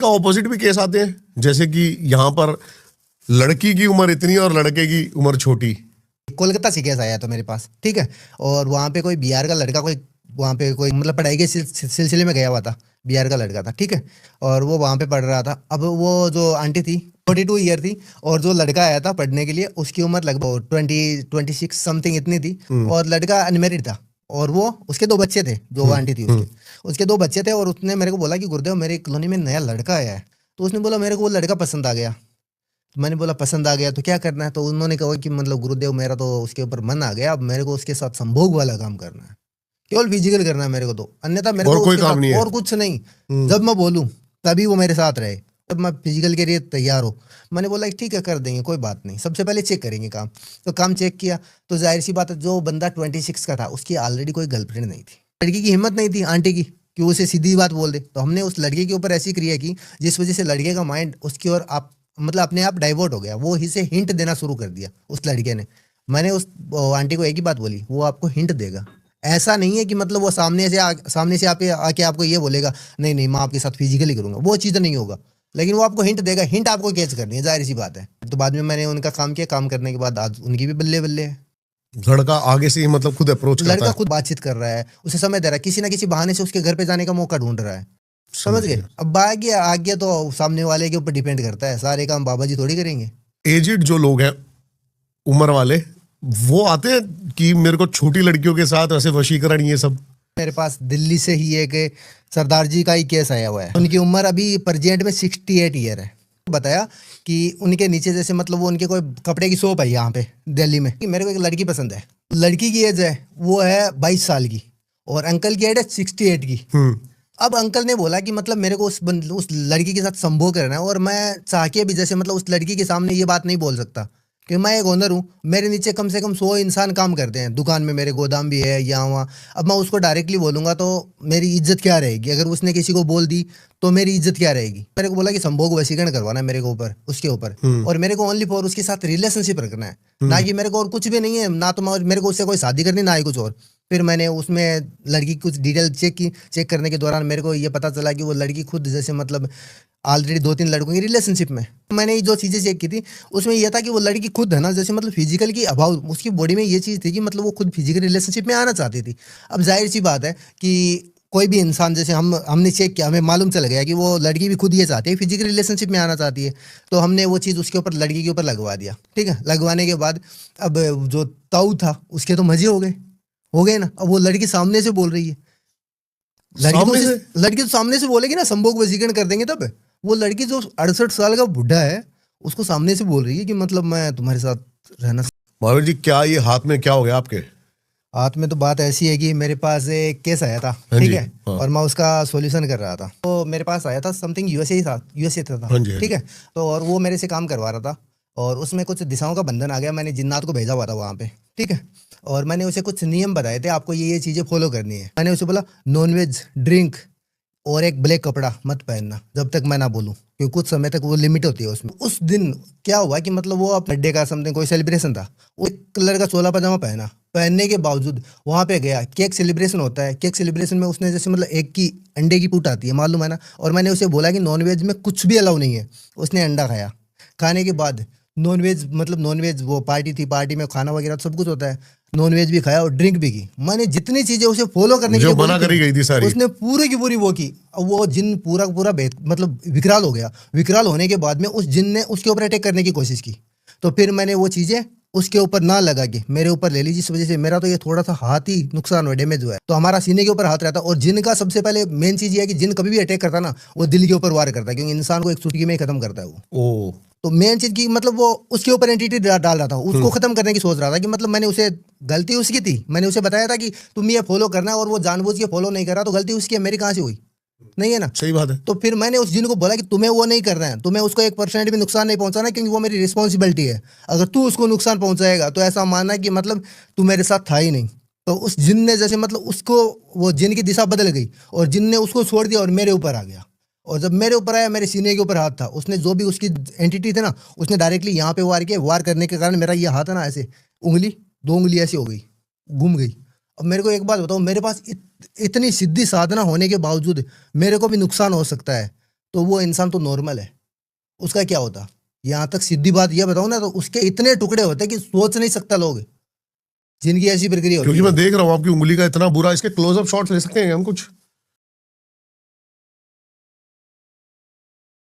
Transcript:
का ऑपोजिट भी केस आते हैं, जैसे कि यहाँ पर लड़की की उम्र इतनी और लड़के की उम्र छोटी। कोलकाता से केस आया तो मेरे पास, ठीक है। और वहाँ पे कोई बिहार का लड़का, कोई वहाँ पे कोई मतलब पढ़ाई के सिलसिले में गया हुआ था, बिहार का लड़का था, ठीक है। और वो वहाँ पे पढ़ रहा था। अब वो जो आंटी थी 42 ईयर थी, और जो लड़का आया था पढ़ने के लिए उसकी उम्र लगभग 26 समथिंग इतनी थी। और लड़का अनमेरिड था, और वो उसके 2 बच्चे थे, जो आंटी थी उसके 2 बच्चे थे। और उसने मेरे को बोला कि गुरुदेव मेरे कॉलोनी में नया लड़का आया है। तो उसने बोला मेरे को वो लड़का पसंद आ गया। मैंने बोला पसंद आ गया तो क्या करना है? तो उन्होंने कहा कि मतलब गुरुदेव मेरा तो उसके ऊपर मन आ गया, अब मेरे को उसके साथ संभोग वाला काम करना है, केवल फिजिकल करना है मेरे को, तो अन्यथा मेरे और को कोई उसके काम साथ नहीं है। और कुछ नहीं। जब मैं बोलूं तभी वो मेरे साथ रहे, तब मैं फिजिकल के लिए तैयार हो। मैंने बोला कि ठीक है कर देंगे, कोई बात नहीं, सबसे पहले चेक करेंगे काम। तो काम चेक किया तो जाहिर सी बात है, जो बंदा 26 का था उसकी ऑलरेडी कोई गर्लफ्रेंड नहीं थी। लड़की की हिम्मत नहीं थी आंटी की कि उसे सीधी बात बोल दे। तो हमने उस लड़के के ऊपर ऐसी क्रिया की जिस वजह से लड़के का माइंड उसकी ओर आप मतलब अपने आप डाइवर्ट हो गया। वो इसे हिंट देना शुरू कर दिया उस लड़के ने। मैंने उस आंटी को एक ही बात बोली, वो आपको हिंट देगा। ऐसा नहीं है कि मतलब वो सामने से आप आके आपको ये बोलेगा नहीं नहीं मैं आपके साथ फिजिकली करूंगा, वो चीज़ नहीं होगा। लेकिन वो आपको हिंट देगा, हिंट आपको कैच करनी है, जाहिर सी बात है। तो बाद में मैंने उनका काम किया, काम करने के बाद आज उनकी भी बल्ले बल्ले है। लड़का आगे से ही मतलब खुद अप्रोच करता लड़का है। खुद बातचीत कर रहा है, उसे समय दे रहा है, किसी ना किसी बहाने से उसके घर पे जाने का मौका ढूंढ रहा है। समझ गए? अब आ गया तो सामने वाले के ऊपर डिपेंड करता है, सारे काम बाबा जी थोड़ी करेंगे। एजिड जो लोग हैं उम्र वाले, वो आते हैं कि मेरे को छोटी लड़कियों के साथ ऐसे वशीकरण ये सब। मेरे पास दिल्ली से ही एक सरदार जी का ही केस आया हुआ है। उनकी उम्र अभी प्रेजेंट में 68 ईयर है। बताया कि उनके नीचे जैसे मतलब वो उनके कोई कपड़े की शॉप है यहाँ पे दिल्ली में, कि मेरे को एक लड़की पसंद है। लड़की की एज है वो है 22 साल की, और अंकल की एज है 68 की। अब अंकल ने बोला कि मतलब मेरे को उस लड़की के साथ संभोग करना है, और मैं चाह के भी जैसे मतलब उस लड़की के सामने ये बात नहीं बोल सकता कि मैं एक ओनर हूँ, मेरे नीचे कम से कम 100 इंसान काम करते हैं, दुकान में मेरे गोदाम भी है यहाँ वहाँ। अब मैं उसको डायरेक्टली बोलूंगा तो मेरी इज्जत क्या रहेगी? अगर उसने किसी को बोल दी तो मेरी इज्जत क्या रहेगी? मेरे को बोला कि संभोग वशीकरण करवाना है मेरे को ऊपर, उसके ऊपर। और मेरे को ओनली फॉर उसके साथ रिलेशनशिप रखना है, ना कि मेरे को और कुछ भी नहीं है, ना तो मेरे को उससे कोई शादी करनी, ना ही कुछ और। फिर मैंने उसमें लड़की की कुछ डिटेल चेक की। चेक करने के दौरान मेरे को ये पता चला कि वो लड़की खुद जैसे मतलब ऑलरेडी 2-3 लड़कों की रिलेशनशिप में। मैंने जो चीज़ें चेक की थी उसमें यह था कि वो लड़की खुद है ना जैसे मतलब फिजिकल की अभाव, उसकी बॉडी में ये चीज़ थी कि मतलब वो खुद फिजिकल रिलेशनशिप में आना चाहती थी। अब जाहिर सी बात है कि कोई भी इंसान जैसे हमने चेक किया, हमें मालूम चल गया कि वो लड़की भी खुद ये चाहती है, फिजिकल रिलेशनशिप में आना चाहती है। तो हमने वो चीज़ उसके ऊपर, लड़की के ऊपर लगवा दिया, ठीक है। लगवाने के बाद अब जो ताऊ था उसके तो मजे हो गए ना। अब वो लड़की सामने से बोल रही है, लड़की तो सामने से बोलेगी ना, संभोग वशीकरण कर देंगे तब। वो लड़की जो 68 साल का बुढ़ा है उसको सामने से बोल रही है कि मतलब मैं तुम्हारे साथ रहना। महावीर जी क्या ये हाथ में क्या हो गया आपके? हाथ में तो बात ऐसी है कि मेरे पास एक केस आया था, हाँ ठीक जी, है। हाँ। और मैं उसका सॉल्यूशन कर रहा था। तो मेरे पास आया था समथिंग यूएसए था, हाँ जी, हाँ ठीक जी। है। तो और वो मेरे से काम करवा रहा था, और उसमें कुछ दिशाओं का बंधन आ गया। मैंने जिन्नात को भेजा हुआ था वहाँ पे, ठीक है। और मैंने उसे कुछ नियम बताए थे, आपको ये चीज़ें फॉलो करनी है। मैंने उसे बोला नॉनवेज, ड्रिंक और एक ब्लैक कपड़ा मत पहनना जब तक मैं ना बोलूं, क्योंकि कुछ समय तक वो लिमिट होती है उसमें। उस दिन क्या हुआ कि मतलब वो बर्थडे का समथिंग कोई सेलिब्रेशन था, वो एक कलर का चोला पजामा पहना। पहनने के बावजूद वहां पे गया, केक सेलिब्रेशन होता है, केक सेलिब्रेशन में उसने जैसे मतलब एक की अंडे की पूट आती है, मालूम है ना। और मैंने उसे बोला कि नॉनवेज में कुछ भी अलाउ नहीं है। उसने अंडा खाया। खाने के बाद नॉनवेज वो पार्टी थी, पार्टी में खाना वगैरह सब कुछ होता है, नॉनवेज भी खाया और ड्रिंक भी की। मैंने जितनी चीजें उसे फॉलो करने के जो लिए बोली मना थी, करी गई थी सारी, उसने पूरी की पूरी वो की। अब वो जिन पूरा पूरा मतलब विकराल हो गया। विकराल होने के बाद में उस जिन ने उसके ऊपर अटैक करने की कोशिश की। तो फिर मैंने वो चीजें उसके ऊपर ना लगा के मेरे ऊपर ले ली, जिस वजह से मेरा तो ये थोड़ा सा हाथ ही नुकसान हुआ, डैमेज हुआ है। तो हमारा सीने के ऊपर हाथ रहता। और जिन का सबसे पहले मेन चीज ये है कि जिन कभी भी अटैक करता ना, वो दिल के ऊपर वार करता है, क्योंकि इंसान को एक चुटकी में ही खत्म करता है वो। ओ तो मेन चीज की मतलब वो उसके ऊपर एंटिटी डाल रहा था, उसको खत्म करने की सोच रहा था। कि मतलब मैंने उसे, गलती उसकी थी, मैंने उसे बताया था कि तुम ये फॉलो करना है, और वो जानबूझ के फॉलो नहीं कर रहा, तो गलती उसकी है, मेरी कहाँ से हुई? नहीं है ना। सही बात है। तो फिर मैंने उस जिन को बोला कि तुम्हें वो नहीं करना है, तुम्हें उसको 1% भी नुकसान नहीं पहुंचाना, क्योंकि वो मेरी रिस्पॉन्सिबिलिटी है। अगर तू उसको नुकसान पहुंचाएगा तो ऐसा मानना कि मतलब तू मेरे साथ था ही नहीं। तो उस जिन ने जैसे मतलब उसको, वो जिन की दिशा बदल गई, और जिन ने उसको छोड़ दिया और मेरे ऊपर आ गया। और जब मेरे ऊपर आया, मेरे सीने के ऊपर हाथ था, उसने जो भी उसकी एंटिटी थे ना, उसने डायरेक्टली यहाँ पे वार किया। वार करने के कारण मेरा ये हाथ है ना, ऐसे उंगली, 2 उंगली ऐसी हो गई, घूम गई। अब मेरे को एक बात बताओ, मेरे पास इतनी सिद्धि साधना होने के बावजूद मेरे को भी नुकसान हो सकता है, तो वो इंसान तो नॉर्मल है, उसका क्या होता? यहाँ तक सीधी बात ये बताऊं ना, तो उसके इतने टुकड़े होते कि सोच नहीं सकता लोग, जिनकी ऐसी प्रक्रिया होती क्योंकि है। मैं देख रहा हूँ आपकी उंगली का इतना बुरा, इसके क्लोजअप शॉट्स ले सकते हैं हम कुछ?